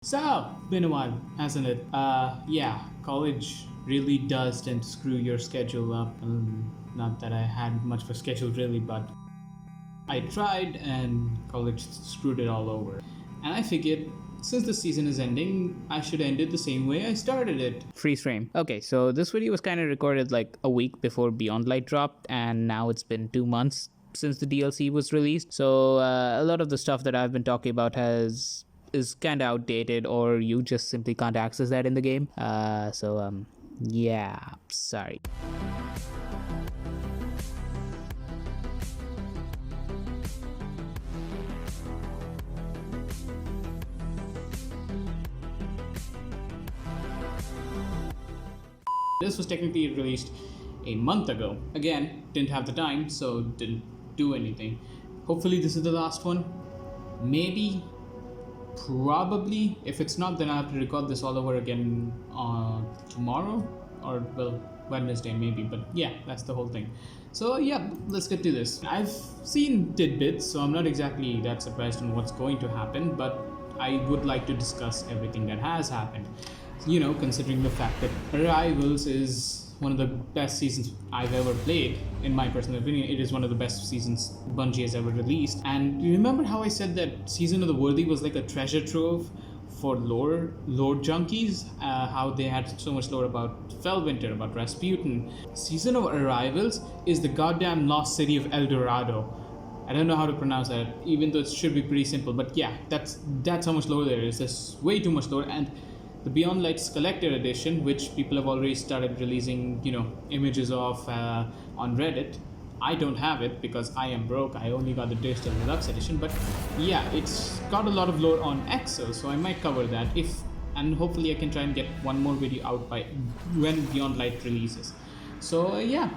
So, been a while, hasn't it? Yeah, college really does tend to screw your schedule up. Not that I had much of a schedule really, but I tried and college screwed it all over. And I figured since the season is ending, I should end it the same way I started it. Freeze frame. Okay, so this video was kind of recorded like a week before Beyond Light dropped, and now it's been 2 months since the DLC was released. So a lot of the stuff that I've been talking about is kind of outdated, or you just simply can't access that in the game. Yeah, sorry. This was technically released a month ago. Again, didn't have the time, so didn't do anything. Hopefully, this is the last one. Maybe, probably. If it's not, then I'll have to record this all over again tomorrow, or well, Wednesday maybe. But yeah, that's the whole thing. So yeah, let's get to this. I've seen tidbits, so I'm not exactly that surprised on what's going to happen, but I would like to discuss everything that has happened. Considering the fact that Arrivals is one of the best seasons I've ever played, in my personal opinion, it is one of the best seasons Bungie has ever released. And you remember how I said that Season of the Worthy was like a treasure trove for lore junkies? How they had so much lore about Felwinter, about Rasputin. Season of Arrivals is the goddamn lost city of El Dorado. I don't know how to pronounce that, even though it should be pretty simple. But yeah, that's how much lore there is. There's way too much lore, and the Beyond Lights Collector Edition, which people have already started releasing, images of on Reddit. I don't have it because I am broke. I only got the Digital Deluxe Edition. But yeah, it's got a lot of lore on Exo, so I might cover that and hopefully I can try and get one more video out by when Beyond Light releases. So yeah,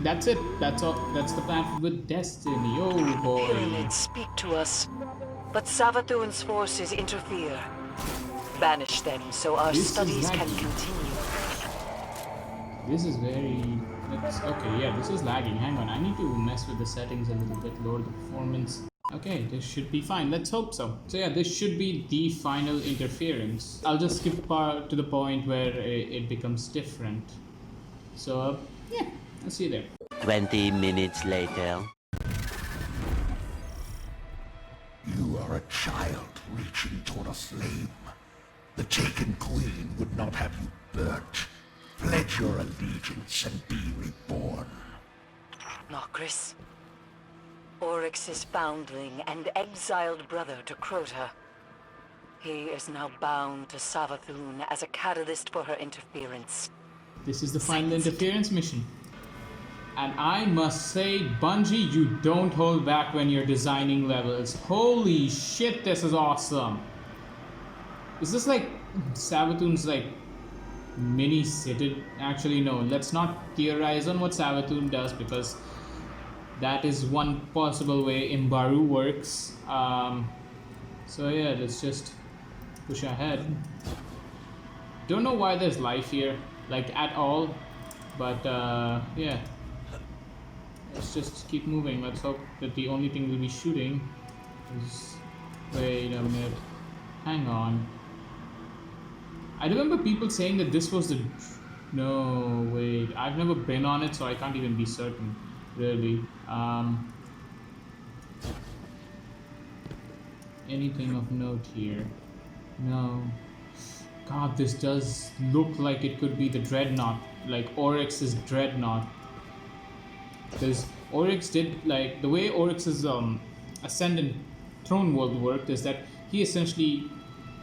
that's it. That's all. That's the plan with Destiny. Oh boy. Pyramids speak to us, but Savathun's forces interfere. Banish them so our studies can continue. This is okay, yeah, this is lagging. Hang on, I need to mess with the settings a little bit, lower the performance. Okay, this should be fine. Let's hope so. So yeah, this should be the final interference. I'll just skip to the point where it becomes different. So yeah, I'll see you there. 20 minutes later. You are a child reaching toward a flame. The Taken Queen would not have you burnt. Pledge your allegiance and be reborn. Nokris. Oryx's foundling and exiled brother to Crota. He is now bound to Savathun as a catalyst for her interference. This is the final interference mission. And I must say, Bungie, you don't hold back when you're designing levels. Holy shit, this is awesome. Is this like Savathun's like mini Citadel? Actually, no, let's not theorize on what Savathun does because that is one possible way Imbaru works. So yeah, let's just push ahead. Don't know why there's life here, like at all, but yeah. Let's just keep moving. Let's hope that the only thing we'll be shooting is... Wait a minute. Hang on. I remember people saying that this was the... No, wait. I've never been on it, so I can't even be certain, really. Anything of note here? No. God, this does look like it could be the Dreadnought, like Oryx's Dreadnought. Because Oryx did, like, the way Oryx's Ascendant Throne World worked is that he essentially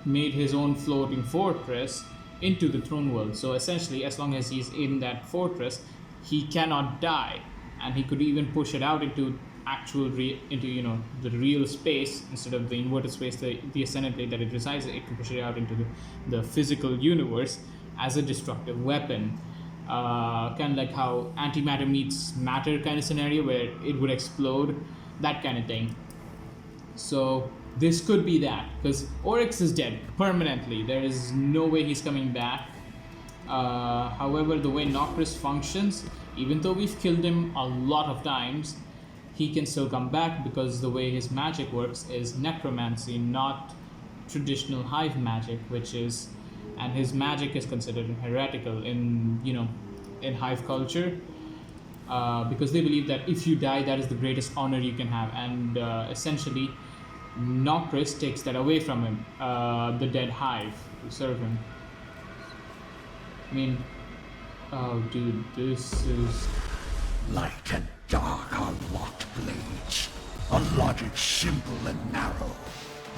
made his own floating fortress into the throne world. So essentially, as long as he's in that fortress, he cannot die, and he could even push it out into the real space instead of the inverted space, the ascendant plane that it resides in. It can push it out into the physical universe as a destructive weapon. Kind of like how antimatter meets matter kind of scenario where it would explode, that kind of thing. So this could be that, because Oryx is dead permanently. There is no way he's coming back. However, the way Nokris functions, even though we've killed him a lot of times, he can still come back because the way his magic works is necromancy, not traditional hive magic, and his magic is considered heretical in hive culture, because they believe that if you die, that is the greatest honor you can have, and essentially, Nokris takes that away from him, the dead hive, to serve him. I mean, oh dude, this is... Light and dark are locked blades. A logic simple and narrow.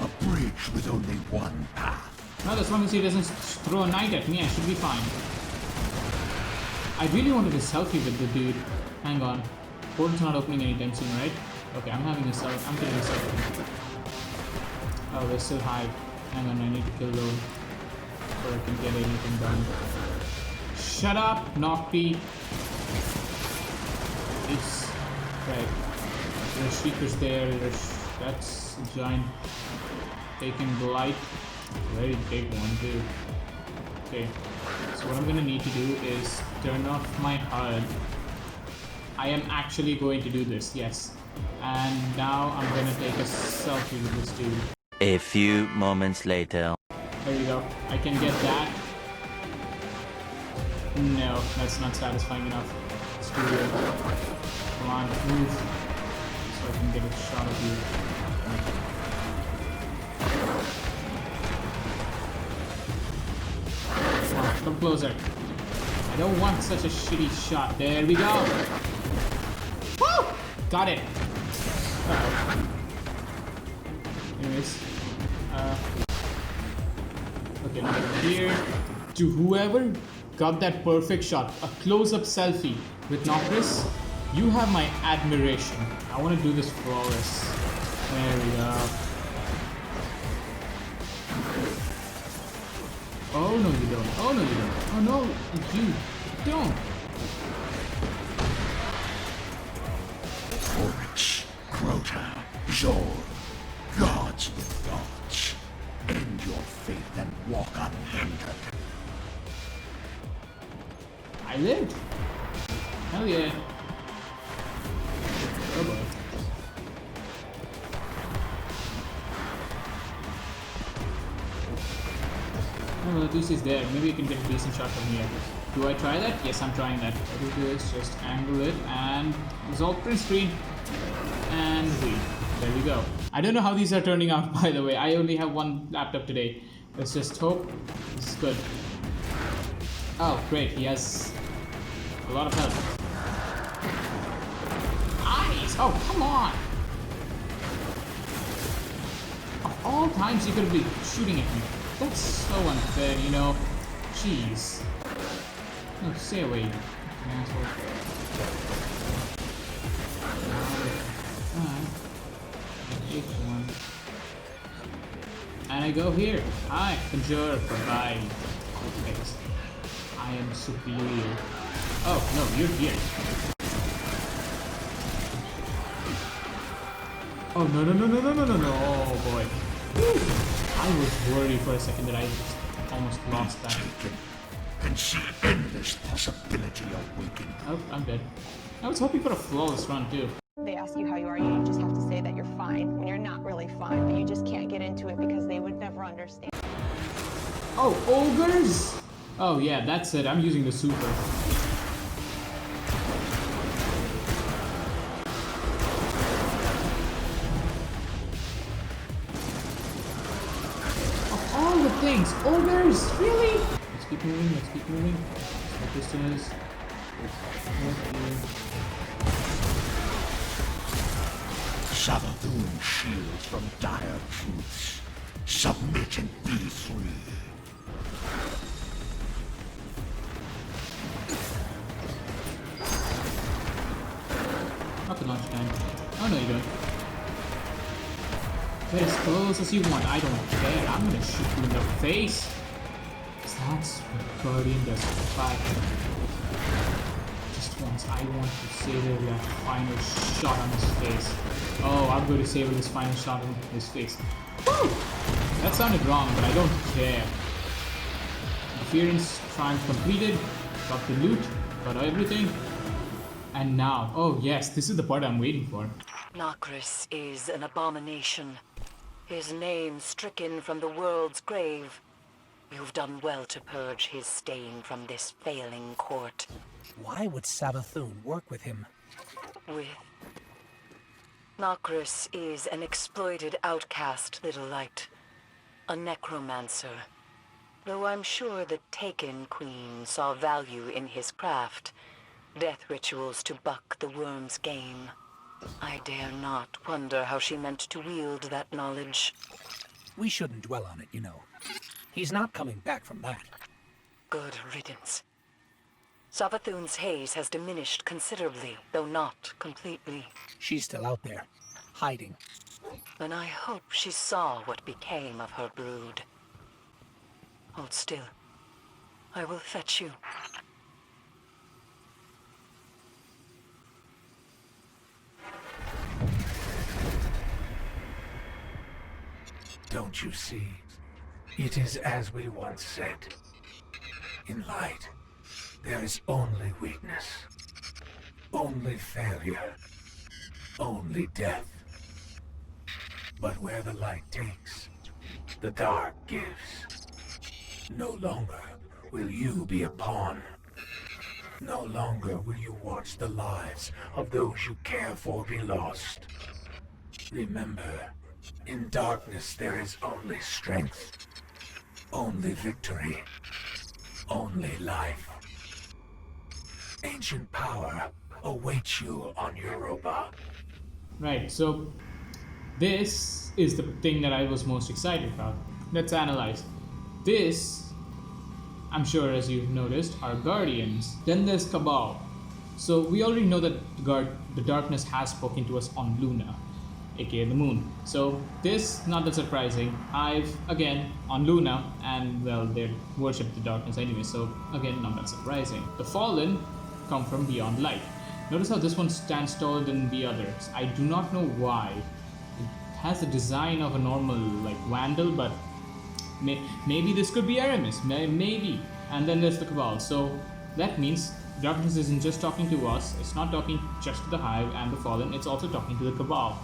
A bridge with only one path. Well, as long as he doesn't throw a knight at me, I should be fine. I really wanted a selfie with the dude. Hang on. Portal's not opening anytime soon, right? Okay, I'm getting a selfie. Oh, they're still hive. Hang on, I need to kill those before I can get anything done. Shut up, Nocti! It's... right. There's Shriekers there, that's a giant taken blight. Very big one too. Okay, so what I'm gonna need to do is turn off my HUD. I am actually going to do this, yes. And now I'm gonna take a selfie with this dude. A few moments later. There we go. I can get that. No, that's not satisfying enough. Let's do it. Come on, move. So I can get a shot of you. Come on, come closer. I don't want such a shitty shot. There we go. Woo! Got it. Uh-oh. Anyways. Okay, now here. To whoever got that perfect shot, a close-up selfie with Nokris, you have my admiration. I want to do this flawless. There we go. Oh no you don't. Oh no you don't. Oh no you don't. Oryx, Crota, Zol, gods with gods. End your faith and walk unhindered. I lived. Hell yeah. Oh boy. Oh, well, at least he's there. Maybe you can get a decent shot from here. Do I try that? Yes, I'm trying that. What do do is just angle it and resolve print screen. And there we go. I don't know how these are turning out, by the way. I only have one laptop today. Let's just hope this is good. Oh, great. He has a lot of health. Eyes! Oh, come on! Of all times you could be shooting at me. That's so unfair, you know. Jeez. No, stay away, you asshole. And I go here. Hi, Conjure, bye. Thanks. I am superior. Oh, no, you're here. Oh, no, no, no, no, no, no, no, no. Oh, boy. I was worried for a second that I just almost lost that. And see endless possibility awaken. Oh, I'm dead. I was hoping for a flawless run, too. They ask you how you are, you just have to say that you're fine when you're not really fine, but you just can't get into it because they would never understand. Oh, ogres! Oh, yeah, that's it. I'm using the super. Of all the things, ogres? Really? Let's keep moving, let's keep moving. What this is. Savathun shields from dire truths. Submit and be free. Rocket launch time. Oh no you don't. Get as close as you want. I don't care. I'm gonna shoot you in the face. That's what Guardian does. Fight. Just once, I want to savor that final shot on his face. Oh, I'm going to savor this final shot on his face. Woo! That sounded wrong, but I don't care. Interference triumph completed. Got the loot. Got everything. And now, oh yes, this is the part I'm waiting for. Nokris is an abomination. His name stricken from the world's grave. You've done well to purge his stain from this failing court. Why would Savathun work with him? With... Nokris is an exploited outcast, Little Light. A necromancer. Though I'm sure the Taken Queen saw value in his craft. Death rituals to buck the worm's game. I dare not wonder how she meant to wield that knowledge. We shouldn't dwell on it, you know. He's not coming back from that. Good riddance. Savathun's haze has diminished considerably, though not completely. She's still out there, hiding. And I hope she saw what became of her brood. Hold still. I will fetch you. Don't you see? It is as we once said. In light, there is only weakness, only failure, only death. But where the light takes, the dark gives. No longer will you be a pawn. No longer will you watch the lives of those you care for be lost. Remember, in darkness there is only strength, only victory, only life. Ancient power awaits you on Europa. Right, so this is the thing that I was most excited about. Let's analyze. This, I'm sure as you've noticed, are Guardians. Then there's Cabal. So we already know that the darkness has spoken to us on Luna, aka the moon. So this, not that surprising. I've, again, on Luna, and well, they worship the darkness anyway, so again, not that surprising. The Fallen come from beyond light. Notice how this one stands taller than the others. I do not know why. It has the design of a normal, like, Vandal, but maybe this could be Aramis, maybe. And then there's the Cabal. So that means darkness isn't just talking to us, it's not talking just to the Hive and the Fallen, it's also talking to the Cabal.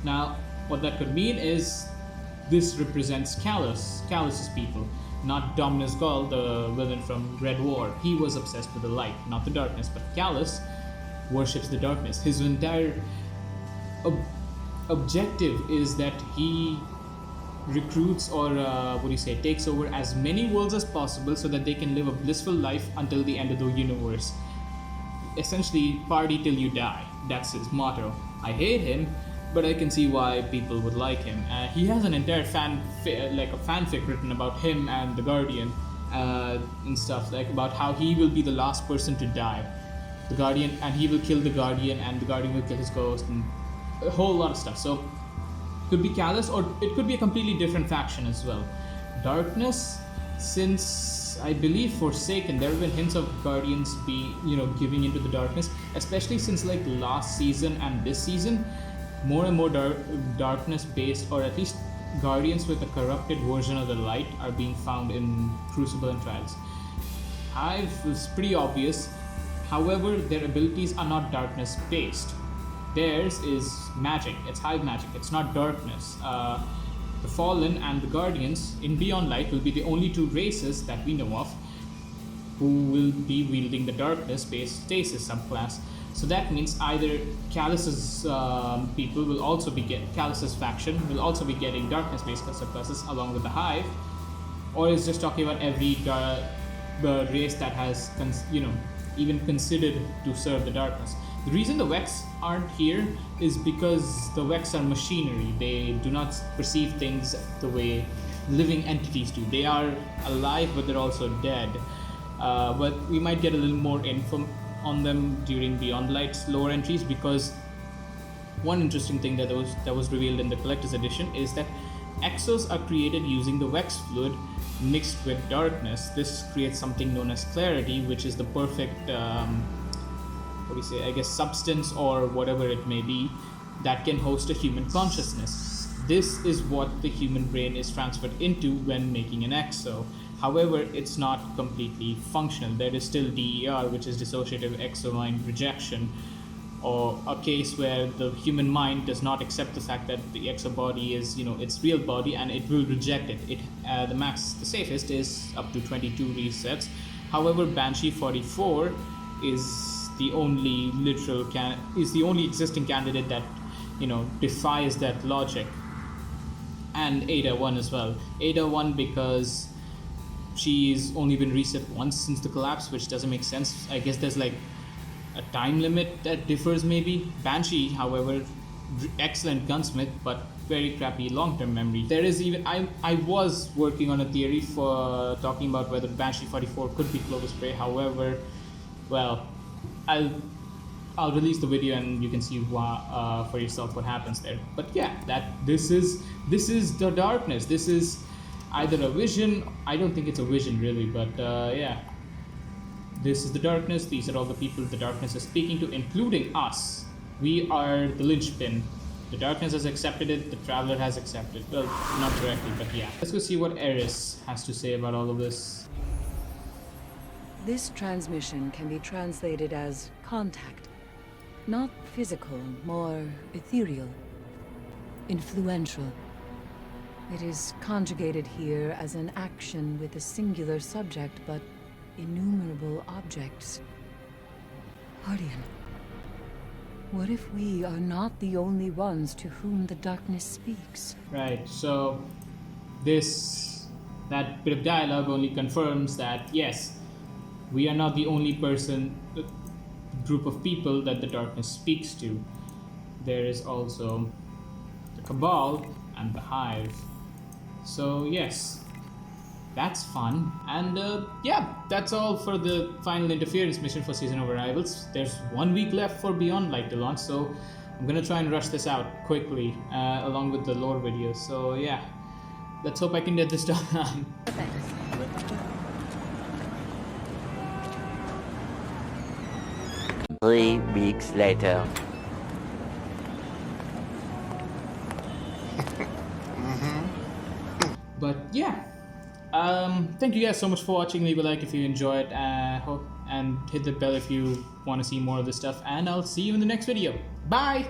Now, what that could mean is this represents Callus's people, not Dominus Gall, the villain from Red War. He was obsessed with the light, not the darkness, but Callus worships the darkness. His entire objective is that he recruits, or takes over as many worlds as possible so that they can live a blissful life until the end of the universe. Essentially, party till you die. That's his motto. I hate him, but I can see why people would like him. He has an entire fanfic written about him and the Guardian and stuff, like about how he will be the last person to die. The Guardian, and he will kill the Guardian, and the Guardian will kill his ghost, and a whole lot of stuff. So, could be Callus, or it could be a completely different faction as well. Darkness, since I believe Forsaken, there have been hints of Guardians giving into the darkness, especially since like last season and this season. More and more darkness based, or at least Guardians with a corrupted version of the light, are being found in Crucible and Trials. It's pretty obvious. However, their abilities are not darkness based. Theirs is magic. It's Hive magic. It's not darkness. The Fallen and the Guardians in Beyond Light will be the only two races that we know of who will be wielding the darkness-based stasis subclass. So that means either Callus's people will also be Callus's faction will also be getting darkness-based subclasses along with the Hive, or is just talking about every race that has even considered to serve the darkness. The reason the Vex aren't here is because the Vex are machinery. They do not perceive things the way living entities do. They are alive, but they're also dead. But we might get a little more info on them during Beyond Light's lore entries, because one interesting thing that was revealed in the Collector's Edition is that Exos are created using the Vex fluid mixed with darkness. This creates something known as clarity, which is the perfect substance or whatever it may be that can host a human consciousness. This is what the human brain is transferred into when making an exo. However, it's not completely functional. There is still DER, which is dissociative exomind rejection, or a case where the human mind does not accept the fact that the exo body is, its real body, and it will reject it. The safest is up to 22 resets. However, Banshee 44 is the only existing candidate that defies that logic, and Ada 1 as well. Ada 1 because she's only been reset once since the collapse, which doesn't make sense. I guess there's like a time limit that differs maybe. Banshee, however, excellent gunsmith, but very crappy long-term memory. There is even I was working on a theory for talking about whether Banshee 44 could be Clovis Bray. However, well, I'll release the video and you can see for yourself what happens there. But yeah, this is the darkness. This is either a vision. I don't think it's a vision really, but yeah. This is the darkness. These are all the people the darkness is speaking to, including us. We are the linchpin. The darkness has accepted it. The traveler has accepted. Well, not directly, but yeah. Let's go see what Eris has to say about all of this. This transmission can be translated as contact. Not physical, more ethereal. Influential. It is conjugated here as an action with a singular subject, but innumerable objects. Ardian, what if we are not the only ones to whom the darkness speaks? Right, so that bit of dialogue only confirms that yes, we are not the only group of people that the darkness speaks to. There is also the Cabal and the Hive. So yes, that's fun. And yeah, that's all for the final interference mission for Season of Arrivals. There's 1 week left for Beyond Light to launch, so I'm gonna try and rush this out quickly along with the lore video. So yeah, let's hope I can get this done. 3 weeks later. But yeah, thank you guys so much for watching. Leave a like if you enjoyed, and hit the bell if you want to see more of this stuff. And I'll see you in the next video. Bye!